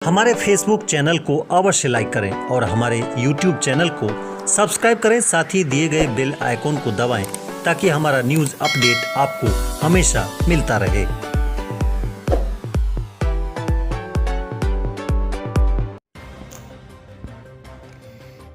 हमारे Facebook channel को अवश्य लाइक करें और हमारे यूट्यूब चैनल को सब्सक्राइब करें, साथ ही दिए गए बेल आइकॉन को दबाएं ताकि हमारा न्यूज़ अपडेट आपको हमेशा मिलता रहे।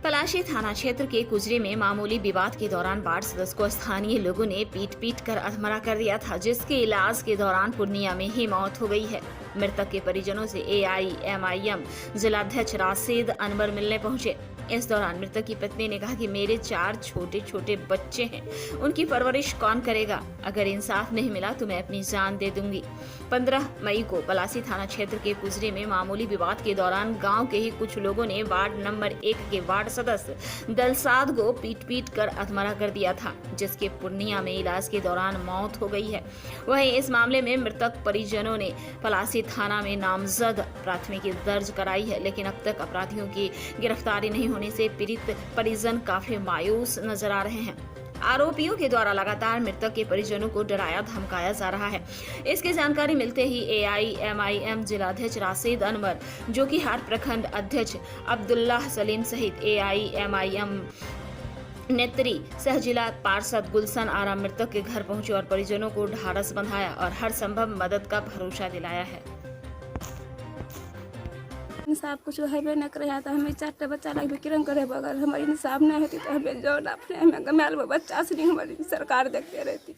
पलाशी थाना क्षेत्र के कुजरी में मामूली विवाद के दौरान वार्ड सदस्य को स्थानीय लोगों ने पीट कर अधमरा कर दिया था, जिसके इलाज के दौरान पूर्णिया में ही मौत हो गई है। मृतक के परिजनों से AIMIM जिलाध्यक्ष राशिद अनवर मिलने पहुंचे। इस दौरान मृतक की पत्नी ने कहा कि मेरे 4 छोटे छोटे बच्चे हैं, उनकी परवरिश कौन करेगा? अगर इंसाफ नहीं मिला तो मैं अपनी जान दे दूंगी। 15 मई को पलासी थाना क्षेत्र के कुजरी में मामूली विवाद के दौरान गांव के ही कुछ लोगों ने वार्ड नंबर 1 के वार्ड सदस्य दलसाद को पीट कर अधमरा कर दिया था, जिसके पूर्णिया में इलाज के दौरान मौत हो गई है। वहीं इस मामले में मृतक परिजनों ने पलासी थाना में नामजद प्राथमिकी दर्ज कराई है, लेकिन अब तक अपराधियों की गिरफ्तारी नहीं होने से पीड़ित परिजन काफी मायूस नजर आ रहे हैं। आरोपियों के द्वारा लगातार मृतक के परिजनों को डराया धमकाया जा रहा है। इसकी जानकारी मिलते ही AIMIM जिलाध्यक्ष राशिद अनवर, जो कि हाट प्रखंड अध्यक्ष अब्दुल्लाह सलीम सहित AIMIM नेत्री सह जिला पार्षद गुलशन आरा मृतक के घर पहुंचे और परिजनों को ढाढ़स बंधाया और हर संभव मदद का भरोसा दिलाया है। इंसाफ कुछ हेबे न करे तो हमें 4 बच्चा लगे किरण करे, अगर हमारी इंसाफ नहीं होती तो हमें जो अपने हमें गमाल बच्चा से नहीं हमारी सरकार देखते रहती।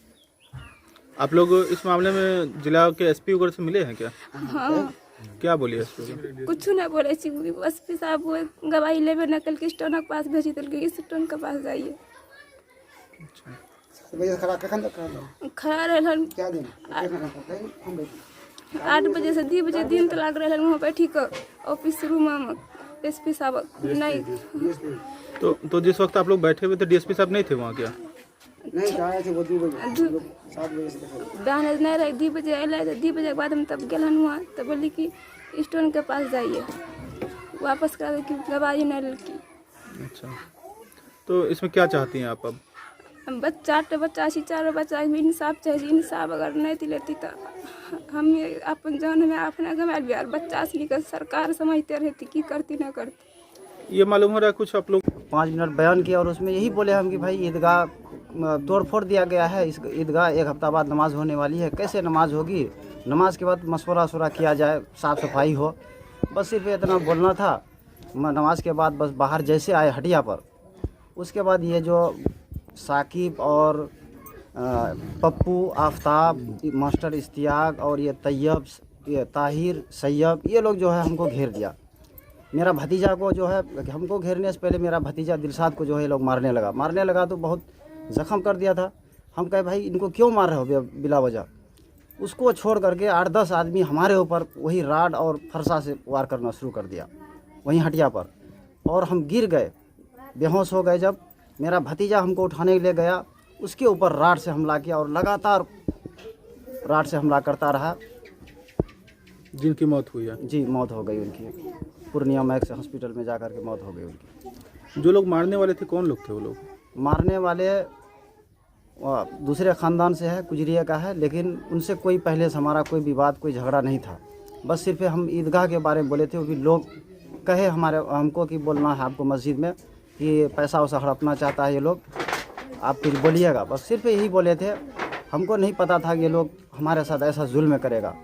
आप लोग इस मामले में जिला के SP वगैरह से मिले हैं क्या? हाँ, क्या बोलिए SP? कुछ नहीं बोले। SP साहब वो गवाही लेवे न कल के स्टोन के पास भेजी तो इस स्टोन के पास जाइए। खड़ा रहलन 8 बजे से 2 बजे दिन तो लग रहा वहाँ बैठी कर ऑफिस रूम में SP साहब नहीं। तो जिस वक्त आप लोग बैठे हुए थे DSP साहब नहीं थे वहाँ क्या? दाने नहीं रहे 2 बजे अल तो 2 बजे के बाद हम तब गलन हुआ तो बोली कि स्टोन के पास जाइए, वापस करा कि गवाही नहीं लड़की। अच्छा, तो इसमें क्या चाहती हैं आप अब? हम 4 बच्चा 4 बच्चा इंसाफ चाहिए। इंसाफ अगर नहीं दिलेती तो हम अपन जान में अपना गमाल बिहार बच्चा से लेकर सरकार समझते रहती की करती ना करती। ये मालूम हो रहा है कुछ आप लोग 5 मिनट बयान किया और उसमें यही बोले हम कि भाई ईदगाह तोड़फोड़ दिया गया है, इस ईदगाह 1 हफ्ता बाद नमाज होने वाली है, कैसे नमाज होगी? नमाज के बाद मशवरा किया जाए, साफ़ सफाई हो, बस सिर्फ इतना बोलना था। नमाज के बाद बस बाहर जैसे आए हटिया पर, उसके बाद ये जो साकिब और पप्पू, आफ्ताब, मास्टर इश्तियाक और ये तैयब, ये ताहिर, सैयब, ये लोग जो है हमको घेर दिया। मेरा भतीजा को जो है हमको घेरने से पहले मेरा भतीजा दिलसाद को जो है ये लोग मारने लगा तो बहुत ज़ख्म कर दिया था। हम कहे भाई इनको क्यों मार रहे हो बिला वजह? उसको छोड़ करके 8-10 आदमी हमारे ऊपर वही राड और फरसा से वार करना शुरू कर दिया वहीं हटिया पर, और हम गिर गए, बेहोश हो गए। जब मेरा भतीजा हमको उठाने के लिए गया, उसके ऊपर राड से हमला किया और लगातार राड से हमला करता रहा। जिनकी मौत हुई है? जी, मौत हो गई उनकी। पूर्णिया मैक्स हॉस्पिटल में जाकर के मौत हो गई उनकी। जो लोग मारने वाले थे कौन लोग थे? वो लोग मारने वाले दूसरे ख़ानदान से है, कुजरिया का है, लेकिन उनसे कोई पहले से हमारा कोई विवाद, कोई झगड़ा नहीं था। बस सिर्फ हम ईदगाह के बारे में बोले थे, वो भी लोग कहे हमको कि बोलना है आपको मस्जिद में कि पैसा वैसा हड़पना चाहता है ये लोग, आप कुछ बोलिएगा। बस सिर्फ यही बोले थे, हमको नहीं पता था कि ये लोग हमारे साथ ऐसा जुल्म करेगा।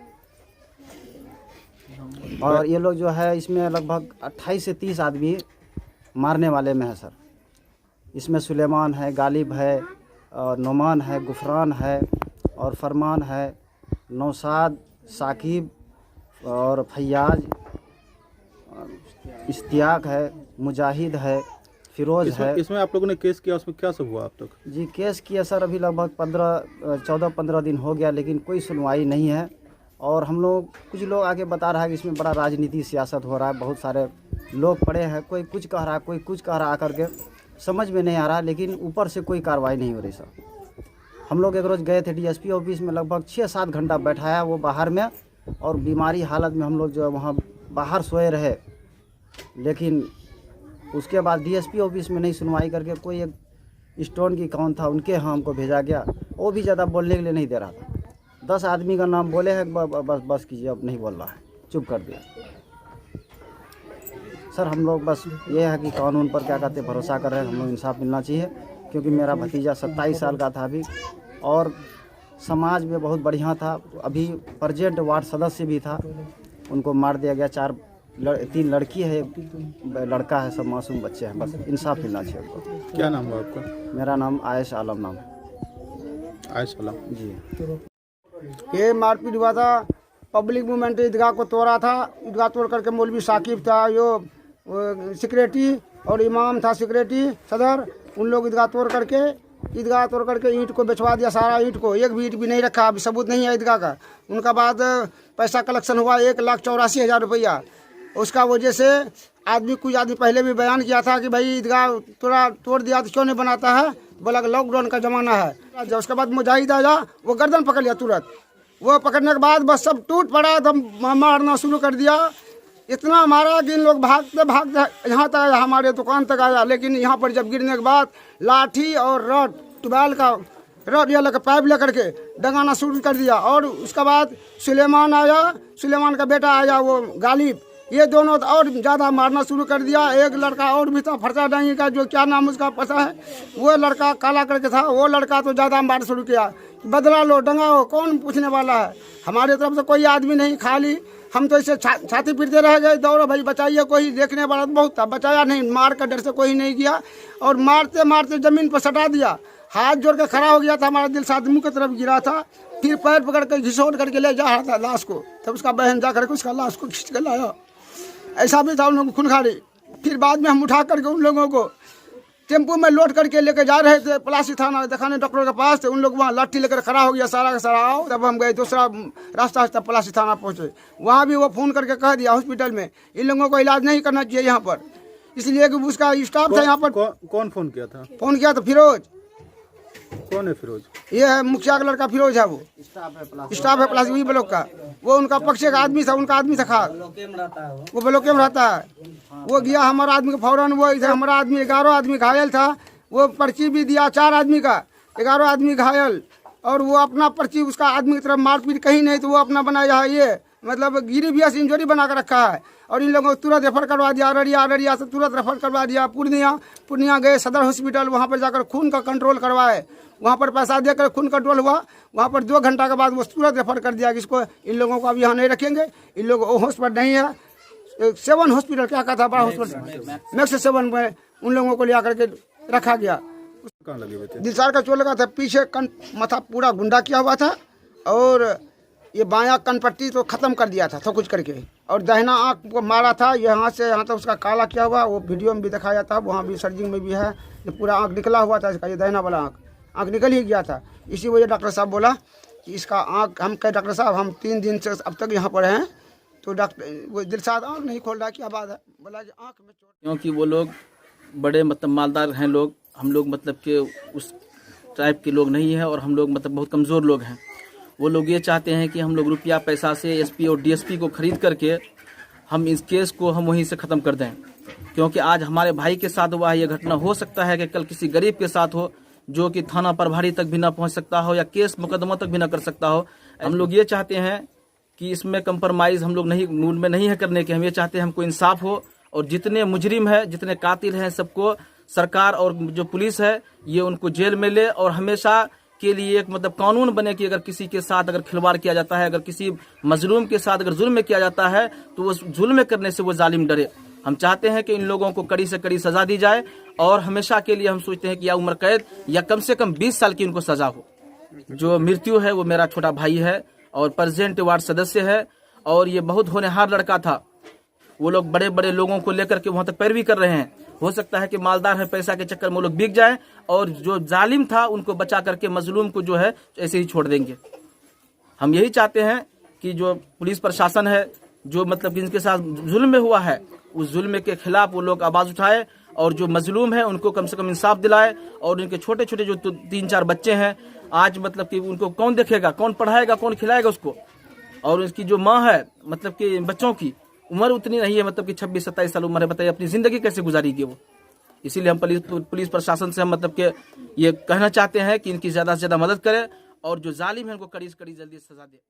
और ये लोग जो है इसमें लगभग 28 से 30 आदमी मारने वाले में है सर। इसमें सुलेमान है, गालिब है, और नोमान है, गुफरान है, और फरमान है, नौसाद, साकिब और फैयाज, इश्तियाक है, मुजाहिद है, फिरोज़ है। इसमें आप लोगों ने केस किया, उसमें क्या सब हुआ अब तक? जी, केस किया सर, अभी लगभग 14-15 दिन हो गया, लेकिन कोई सुनवाई नहीं है। और हम लोग कुछ लोग आके बता रहा है कि इसमें बड़ा राजनीति सियासत हो रहा है, बहुत सारे लोग पड़े हैं, कोई कुछ कह रहा है, कोई कुछ कह रहा करके समझ में नहीं आ रहा, लेकिन ऊपर से कोई कार्रवाई नहीं हो रही सर। हम लोग एक रोज़ गए थे DSP ऑफिस में, लगभग 6-7 घंटा बैठाया वो बाहर में, और बीमारी हालत में हम लोग जो वहाँ बाहर सोए रहे, लेकिन उसके बाद DSP ऑफिस में नहीं सुनवाई करके कोई एक स्टोन की कौन था उनके यहाँ हमको भेजा गया, वो भी ज़्यादा बोलने के लिए नहीं दे रहा था। 10 आदमी का नाम बोले हैं, बस कीजिए, अब नहीं बोल रहा है, चुप कर दिया। सर हम लोग बस ये है कि कानून पर क्या कहते भरोसा कर रहे हैं, हम लोग इंसाफ मिलना चाहिए, क्योंकि मेरा भतीजा 27 साल का था अभी और समाज में बहुत बढ़िया था। अभी प्रेजेंट वार्ड सदस्य भी था, उनको मार दिया गया। 3 लड़की है, एक लड़का है, सब मासूम बच्चे हैं। बस इंसाफ मिलना चाहिए उनको। क्या नाम हुआ आपका? मेरा नाम आयश आलम नाम है आयश आलम जी। ये मारपीट हुआ था, पब्लिक मूवमेंट ईदगाह को तोड़ा था। ईदगाह तोड़ करके मौलवी साकिब था, यो सेक्रेटरी और इमाम था सेक्रेटरी सदर, उन लोग ईदगाह तोड़ करके ईंट को बेचवा दिया, सारा ईंट को, एक भी ईंट भी नहीं रखा, अभी सबूत नहीं है ईदगाह का। उनका बाद पैसा कलेक्शन हुआ 1,84,000 रुपया। उसका वजह से कुछ आदमी पहले भी बयान किया था कि भाई ईदगाह तोड़ दिया तो क्यों नहीं बनाता है, बोला लॉकडाउन का जमाना है। जब उसके बाद मुजाहिद आया, वो गर्दन पकड़ लिया तुरंत। वो पकड़ने के बाद बस सब टूट पड़ा, तब मारना शुरू कर दिया। इतना मारा कि इन लोग भागते भागते यहाँ तक आया, हमारे दुकान तक आया। लेकिन यहाँ पर जब गिरने के बाद लाठी और रड, ट्यूबवेल का रड या पाइप लेकर के डंगाना शुरू कर दिया। और उसके बाद सुलेमान आया, सुलेमान का बेटा आया वो गालिब, ये दोनों और ज़्यादा मारना शुरू कर दिया। एक लड़का और भी था फरसा डांगी का, जो क्या नाम उसका पता है, वो लड़का काला करके था, वो लड़का तो ज़्यादा मार शुरू किया। बदला लो, डंगाओ, कौन पूछने वाला है। हमारे तरफ से कोई आदमी नहीं, खाली हम तो इसे छाती पीटते रह गए, दौड़ो भाई बचाइए। कोई देखने वाला बहुत था, बचाया नहीं, मार का डर से कोई नहीं गया। और मारते मारते ज़मीन पर सटा दिया, हाथ जोड़ के खड़ा हो गया था। हमारा दिल साथ मुँह की तरफ गिरा था, फिर पैर पकड़ कर घिसोट करके ले जा रहा था लाश को। तब उसका बहन जा करके उसका लाश को खींच के लाया। ऐसा भी था उन लोगों को खूनखारी। फिर बाद में हम उठा करके उन लोगों को टेम्पो में लोड करके लेके जा रहे थे पलासी थाना दिखाने डॉक्टर के पास। उन लोग वहाँ लाठी लेकर खड़ा हो गया सारा का सारा, आओ। तब हम गए, दूसरा रास्ता तब पलासी थाना पहुँचे। वहाँ भी वो फ़ोन करके कह दिया हॉस्पिटल में इन लोगों को इलाज नहीं करना चाहिए यहाँ पर, इसलिए कि उसका स्टाफ था यहाँ पर। कौन फ़ोन किया था? फ़ोन किया तो फिरोज। कौन है फिरोज? ये है मुखिया का लड़का फिरोज है, वो स्टाफ है पलासी वही ब्लॉक का। वो उनका पक्षे का आदमी था, उनका आदमी था खास, वो ब्लॉके में रहता है। वो गया हमारा आदमी को फौरन, वो इधर हमारा आदमी 11 आदमी घायल था, वो पर्ची भी दिया 4 आदमी का, 11 आदमी घायल। और वो अपना पर्ची उसका आदमी की तरफ मारपीट कहीं नहीं, तो वो अपना बनाया है, ये मतलब गिरी भी इंजरी बना कर रखा है। और इन लोगों को तुरंत रेफर करवा दिया, अररिया से तुरंत रेफर करवा दिया पूर्णिया गए सदर हॉस्पिटल, वहाँ पर जाकर खून का कंट्रोल करवाए। वहाँ पर पैसा देकर खून कंट्रोल हुआ, वहाँ पर 2 घंटा के बाद वो तुरंत रेफर कर दिया कि इसको, इन लोगों को अभी यहाँ नहीं रखेंगे, इन लोग हॉस्पिटल नहीं है, 7 हॉस्पिटल क्या कहता है बड़ा हॉस्पिटल, मैक्स 7 में उन लोगों को ले आकर के रखा गया। कहाँ लगे हुए थे? दिलसार का चोट लगा था, पीछे माथा पूरा गुंडा किया हुआ था, और ये बायां कनपट्टी तो ख़त्म कर दिया था सब कुछ करके। और दाहिना आँख को मारा था, यहाँ से यहाँ तक उसका काला किया हुआ, वो वीडियो में भी दिखाया था, वहाँ भी सर्जिंग में भी है, ये पूरा आँख निकला हुआ था इसका, ये दाहिना वाला आँख निकल ही गया था। इसी वजह डॉक्टर साहब बोला कि इसका आँख, हम कहे डॉक्टर साहब हम 3 दिन से अब तक यहाँ पर हैं, तो डॉक्टर वो दिलसाद आँख नहीं खोल रहा, क्या बात है, बोला आँख में चोट। क्योंकि वो लोग बड़े मतलब मालदार हैं लोग, हम लोग मतलब कि उस टाइप के लोग नहीं हैं, और हम लोग मतलब बहुत कमज़ोर लोग हैं। वो लोग ये चाहते हैं कि हम लोग रुपया पैसा से एसपी और डीएसपी को ख़रीद करके हम इस केस को हम वहीं से ख़त्म कर दें। क्योंकि आज हमारे भाई के साथ हुआ है ये घटना, हो सकता है कि कल किसी गरीब के साथ हो, जो कि थाना प्रभारी तक भी ना पहुंच सकता हो या केस मुकदमा तक भी ना कर सकता हो। हम लोग ये चाहते हैं कि इसमें कंप्रोमाइज़ हम लोग नहीं, मूड में नहीं है करने के। हम ये चाहते हैं हमको इंसाफ हो, और जितने मुजरिम है, जितने कातिल हैं, सबको सरकार और जो पुलिस है ये उनको जेल में ले, और हमेशा के लिए एक मतलब कानून बने कि अगर किसी के साथ अगर खिलवाड़ किया जाता है, अगर किसी मजलूम के साथ अगर जुल्म किया जाता है, तो वो जुल्म करने से वो जालिम डरे। हम चाहते हैं कि इन लोगों को कड़ी से कड़ी सजा दी जाए, और हमेशा के लिए हम सोचते हैं कि या उम्र कैद या कम से कम 20 साल की उनको सजा हो। जो मृत्यु है वो मेरा छोटा भाई है और प्रेजेंट वार्ड सदस्य है, और ये बहुत होनहार लड़का था। वो लोग बड़े बड़े लोगों को लेकर के वहाँ तक पैरवी कर रहे हैं। हो सकता है कि मालदार है, पैसा के चक्कर में वो लोग बिक जाए, और जो जालिम था उनको बचा करके मजलूम को जो है ऐसे ही छोड़ देंगे। हम यही चाहते हैं कि जो पुलिस प्रशासन है, जो मतलब जिनके साथ जुल्म हुआ है, उस जुल्म के खिलाफ वो लोग आवाज़ उठाए, और जो मजलूम है उनको कम से कम इंसाफ दिलाए। और उनके छोटे छोटे जो 3-4 बच्चे हैं, आज मतलब कि उनको कौन देखेगा, कौन पढ़ाएगा, कौन खिलाएगा उसको। और उसकी जो माँ है, मतलब कि बच्चों की उम्र उतनी नहीं है, मतलब कि 26-27 साल उम्र है, बताइए अपनी ज़िंदगी कैसे गुजारेगी वो। इसीलिए हम पुलिस प्रशासन से हम मतलब कि ये कहना चाहते हैं कि इनकी ज़्यादा से ज़्यादा मदद करें, और जो जालिम है उनको कड़ी से कड़ी जल्दी सजा दे।